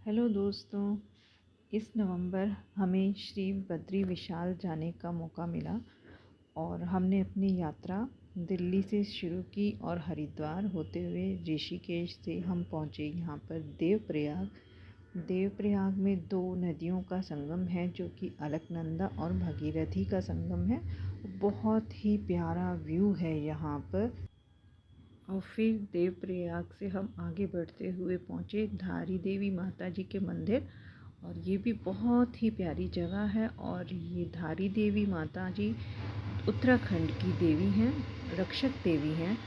Hello दोस्तों, इस नवंबर हमें श्री बद्री विशाल जाने का मौका मिला और हमने अपनी यात्रा दिल्ली से शुरू की और हरिद्वार होते हुए ऋषिकेश से हम पहुँचे यहाँ पर देवप्रयाग। देवप्रयाग में दो नदियों का संगम है जो कि अलकनंदा और भगीरथी का संगम है। बहुत ही प्यारा व्यू है यहाँ पर। और फिर देवप्रयाग से हम आगे बढ़ते हुए पहुँचे धारी देवी माता जी के मंदिर। और ये भी बहुत ही प्यारी जगह है। और ये धारी देवी माता जी उत्तराखंड की देवी हैं, रक्षक देवी हैं।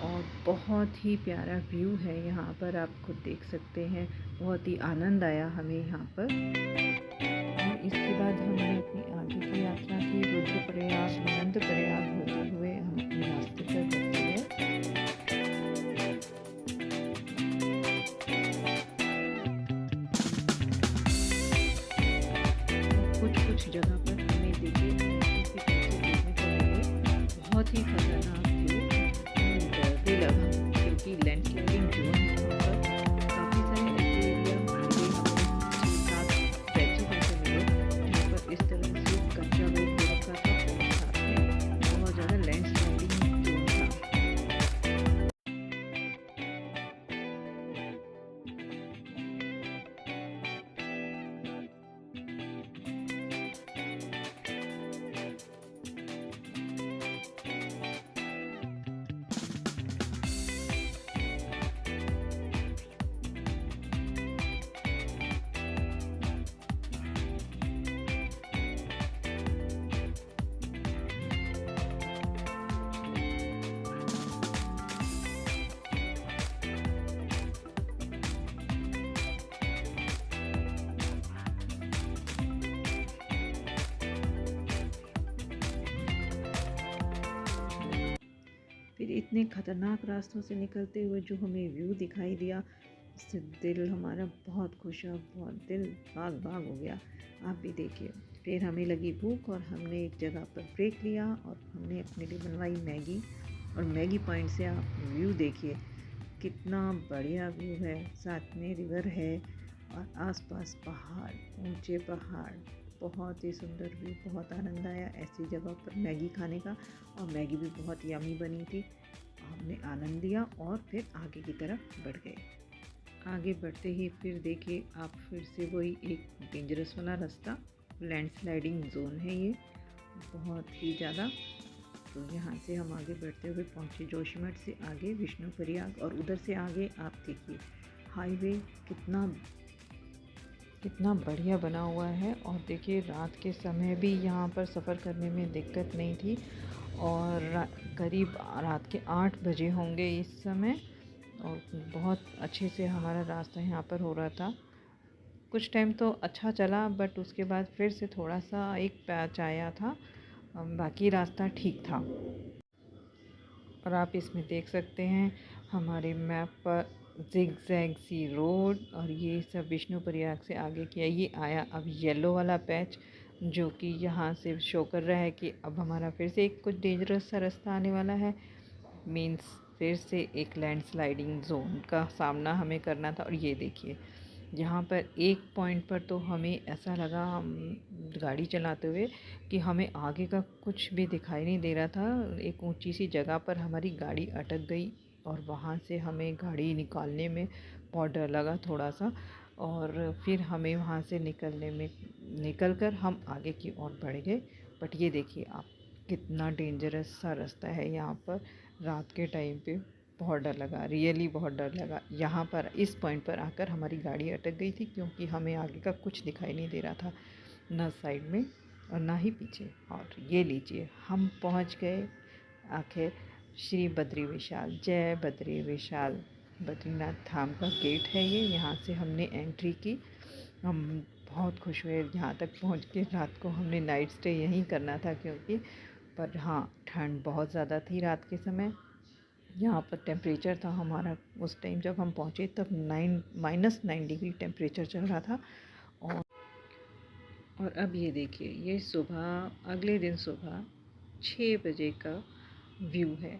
और बहुत ही प्यारा व्यू है यहाँ पर, आप खुद देख सकते हैं। बहुत ही आनंद आया हमें यहाँ पर। और इसके बाद हमने अपनी आगे की यात्रा की रुद्रप्रयाग, आनंदप्रयाग होते हुए हम अपने रास्ते पर बढ़ते गए। कुछ जगह पर हमें देखे देखने को मिले, बहुत ही खतरनाक थे, डर भी लगा क्योंकि लैंडस्लाइडिंग जोन है वहाँ पर। काफ़ी सारे ऐसे एरिया मिले हमें 6-7 पैचेज ऐसे मिले जहाँ पर इस तरह से कच्चा रोड हो रखा था और साथ में बहुत ज़्यादा लैंडस्लाइडिंग जोन था। फिर इतने ख़तरनाक रास्तों से निकलते हुए जो हमें व्यू दिखाई दिया, उससे दिल हमारा बहुत खुश हुआ, बहुत दिल बाग बाग हो गया। आप भी देखिए। फिर हमें लगी भूख और हमने एक जगह पर ब्रेक लिया और हमने अपने लिए बनवाई मैगी। और मैगी पॉइंट से आप व्यू देखिए, कितना बढ़िया व्यू है। साथ में रिवर है और आसपास पहाड़, ऊंचे पहाड़, बहुत ही सुंदर व्यू। बहुत आनंद आया ऐसी जगह पर मैगी खाने का। और मैगी भी बहुत यम्मी बनी थी। हमने आनंद लिया और फिर आगे की तरफ बढ़ गए। आगे बढ़ते ही फिर देखिए आप, फिर से वही एक डेंजरस वाला रास्ता, लैंडस्लाइडिंग जोन है ये बहुत ही ज़्यादा। तो यहाँ से हम आगे बढ़ते हुए पहुँचे जोशीमठ से आगे विष्णुप्रयाग। और उधर से आगे आप देखिए हाईवे कितना बढ़िया बना हुआ है। और देखिए रात के समय भी यहाँ पर सफ़र करने में दिक्कत नहीं थी। और करीब रात के 8 बजे होंगे इस समय। और बहुत अच्छे से हमारा रास्ता यहाँ पर हो रहा था। कुछ टाइम तो अच्छा चला, बट उसके बाद फिर से थोड़ा सा एक पैच आया था, बाकी रास्ता ठीक था। और आप इसमें देख सकते हैं हमारे मैप पर जिगजैग सी रोड। और ये सब विष्णुप्रयाग से आगे किया, ये आया अब येलो वाला पैच, जो कि यहाँ से शो कर रहा है कि अब हमारा फिर से एक कुछ डेंजरस सा रास्ता आने वाला है। मीन्स फिर से एक लैंडस्लाइडिंग जोन का सामना हमें करना था। और ये देखिए यहाँ पर एक पॉइंट पर तो हमें ऐसा लगा गाड़ी चलाते हुए कि हमें आगे का कुछ भी दिखाई नहीं दे रहा था। एक ऊंची सी जगह पर हमारी गाड़ी अटक गई और वहाँ से हमें गाड़ी निकालने में बहुत डर लगा थोड़ा सा। और फिर हमें वहाँ से निकल कर हम आगे की ओर बढ़ गए। बट ये देखिए आप, कितना डेंजरस सा रास्ता है यहाँ पर। रात के टाइम पे बहुत डर लगा, रियली बहुत डर लगा। यहाँ पर इस पॉइंट पर आकर हमारी गाड़ी अटक गई थी क्योंकि हमें आगे का कुछ दिखाई नहीं दे रहा था, ना साइड में और ना ही पीछे। और ये लीजिए हम पहुँच गए आखिर श्री बद्री विशाल। जय बद्री विशाल। बद्रीनाथ धाम का गेट है ये, यहाँ से हमने एंट्री की। हम बहुत खुश हुए यहाँ तक पहुँच के। रात को हमने नाइट स्टे यहीं करना था क्योंकि, पर हाँ ठंड बहुत ज़्यादा थी रात के समय। यहाँ पर टेम्परेचर था हमारा उस टाइम जब हम पहुँचे तब -9 डिग्री टेम्परेचर चल रहा था। और अब ये देखिए, ये सुबह, अगले दिन सुबह 6 बजे का व्यू है।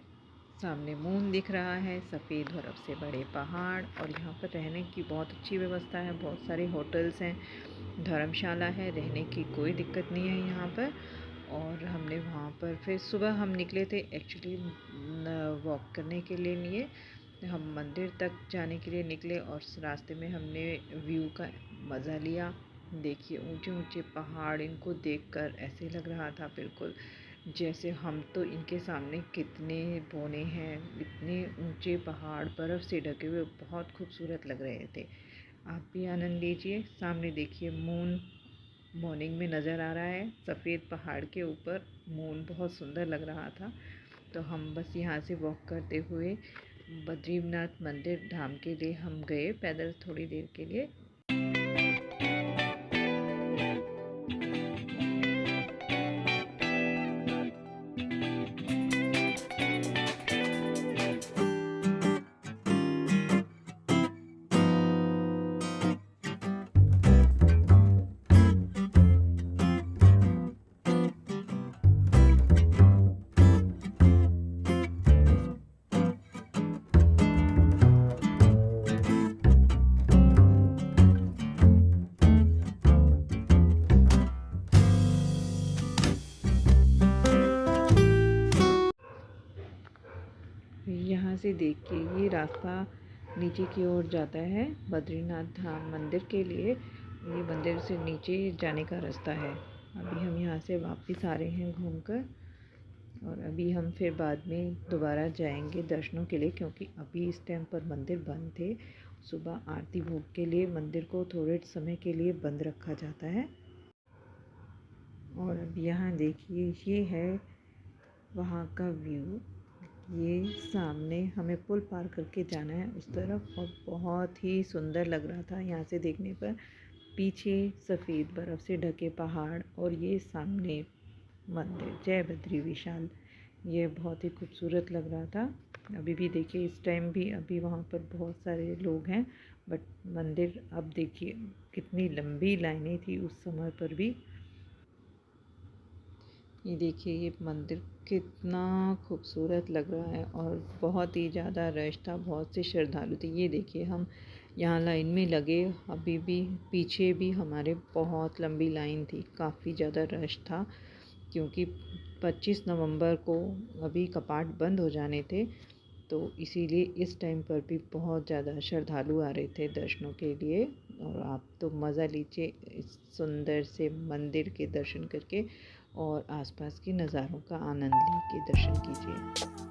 सामने मून दिख रहा है, सफ़ेद बर्फ़ से बड़े पहाड़, और यहाँ पर रहने की बहुत अच्छी व्यवस्था है। बहुत सारे होटल्स हैं, धर्मशाला है, रहने की कोई दिक्कत नहीं है यहाँ पर। और हमने वहाँ पर फिर सुबह हम निकले थे एक्चुअली वॉक करने के लिए हम मंदिर तक जाने के लिए निकले, और रास्ते में हमने व्यू का मज़ा लिया। देखिए ऊंचे ऊंचे पहाड़, इनको देखकर ऐसे लग रहा था बिल्कुल जैसे हम तो इनके सामने कितने बौने हैं। इतने ऊंचे पहाड़ बर्फ़ से ढके हुए बहुत खूबसूरत लग रहे थे। आप भी आनंद लीजिए। सामने देखिए मून मॉर्निंग में नज़र आ रहा है, सफ़ेद पहाड़ के ऊपर मून बहुत सुंदर लग रहा था। तो हम बस यहाँ से वॉक करते हुए बद्रीनाथ मंदिर धाम के लिए हम गए पैदल थोड़ी देर के लिए। यहाँ से देखिए ये रास्ता नीचे की ओर जाता है बद्रीनाथ धाम मंदिर के लिए। ये मंदिर से नीचे जाने का रास्ता है। अभी हम यहाँ से वापस आ रहे हैं घूमकर, और अभी हम फिर बाद में दोबारा जाएंगे दर्शनों के लिए, क्योंकि अभी इस टाइम पर मंदिर बंद थे। सुबह आरती भोग के लिए मंदिर को थोड़े समय के लिए बंद रखा जाता है। और अब यहाँ देखिए ये है वहाँ का व्यू। ये सामने हमें पुल पार करके जाना है उस तरफ, और बहुत ही सुंदर लग रहा था यहाँ से देखने पर। पीछे सफ़ेद बर्फ़ से ढके पहाड़, और ये सामने मंदिर जय बद्री विशाल, ये बहुत ही खूबसूरत लग रहा था। अभी भी देखिए इस टाइम भी अभी वहाँ पर बहुत सारे लोग हैं, बट मंदिर अब देखिए कितनी लंबी लाइनें थी उस समय पर भी। ये देखिए ये मंदिर कितना खूबसूरत लग रहा है, और बहुत ही ज़्यादा रश था, बहुत से श्रद्धालु थे। ये देखिए हम यहाँ लाइन में लगे, अभी भी पीछे भी हमारे बहुत लंबी लाइन थी, काफ़ी ज़्यादा रश था, क्योंकि 25 नवंबर को अभी कपाट बंद हो जाने थे। तो इसीलिए इस टाइम पर भी बहुत ज़्यादा श्रद्धालु आ रहे थे दर्शनों के लिए। और आप तो मज़ा लीजिए इस सुंदर से मंदिर के दर्शन करके, और आसपास के नज़ारों का आनंद लेके दर्शन कीजिए।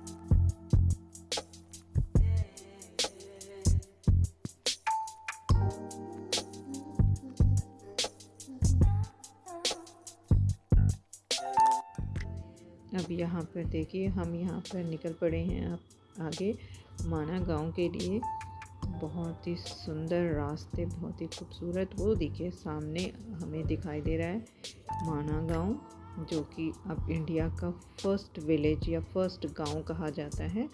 अब यहाँ पर देखिए हम यहाँ पर निकल पड़े हैं अब आगे माना गांव के लिए। बहुत ही सुंदर रास्ते, बहुत ही खूबसूरत। वो देखिए सामने हमें दिखाई दे रहा है माना गांव, जो कि अब इंडिया का फर्स्ट विलेज या फर्स्ट गांव कहा जाता है,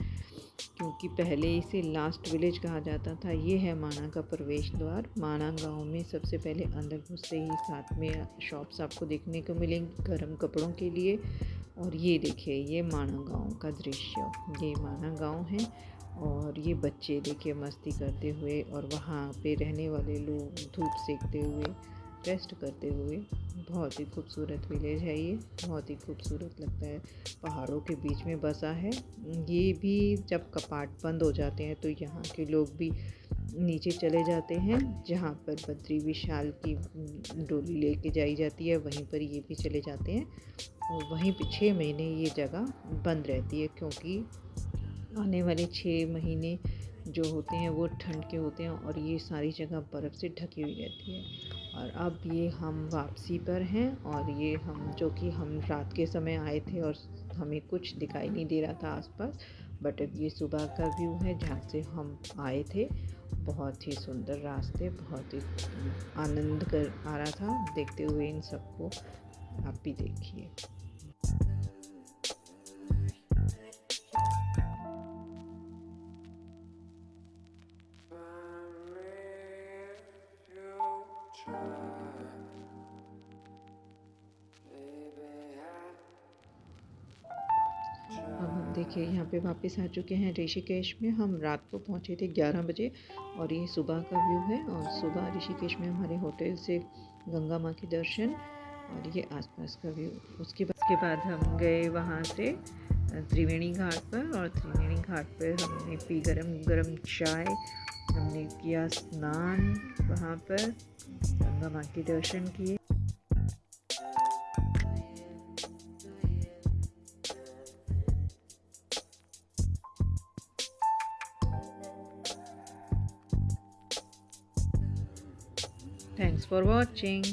क्योंकि पहले इसे लास्ट विलेज कहा जाता था। ये है माना का प्रवेश द्वार। माना गांव में सबसे पहले अंदर घुसते ही साथ में शॉप्स आपको देखने को मिलेंगी गर्म कपड़ों के लिए। और ये देखिए ये माना गांव का दृश्य, ये माना गांव है। और ये बच्चे देखिए मस्ती करते हुए, और वहाँ पे रहने वाले लोग धूप सेकते हुए, रेस्ट करते हुए। बहुत ही खूबसूरत विलेज है ये, बहुत ही खूबसूरत लगता है। पहाड़ों के बीच में बसा है। ये भी जब कपाट बंद हो जाते हैं तो यहाँ के लोग भी नीचे चले जाते हैं, जहाँ पर बद्री विशाल की डोली लेके जाई जाती है, वहीं पर ये भी चले जाते हैं। और वहीं पे 6 महीने ये जगह बंद रहती है, क्योंकि आने वाले 6 महीने जो होते हैं वो ठंड के होते हैं, और ये सारी जगह बर्फ़ से ढकी हुई रहती है। और अब ये हम वापसी पर हैं, और ये हम जो कि हम रात के समय आए थे और हमें कुछ दिखाई नहीं दे रहा था आसपास, बट अब ये सुबह का व्यू है जहाँ से हम आए थे। बहुत ही सुंदर रास्ते, बहुत ही आनंद कर आ रहा था देखते हुए इन सबको। आप भी देखिए। अब हम देखिए यहाँ पे वापस आ चुके हैं ऋषिकेश में। हम रात को पहुँचे थे 11 बजे और ये सुबह का व्यू है। और सुबह ऋषिकेश में हमारे होटल से गंगा माँ के दर्शन और ये आसपास का व्यू। उसके बाद हम गए वहाँ से त्रिवेणी घाट पर, और त्रिवेणी घाट पर हमने पी गरम गरम चाय, हमने किया स्नान वहाँ पर, गंगा माँ के दर्शन किए। Thanks for watching.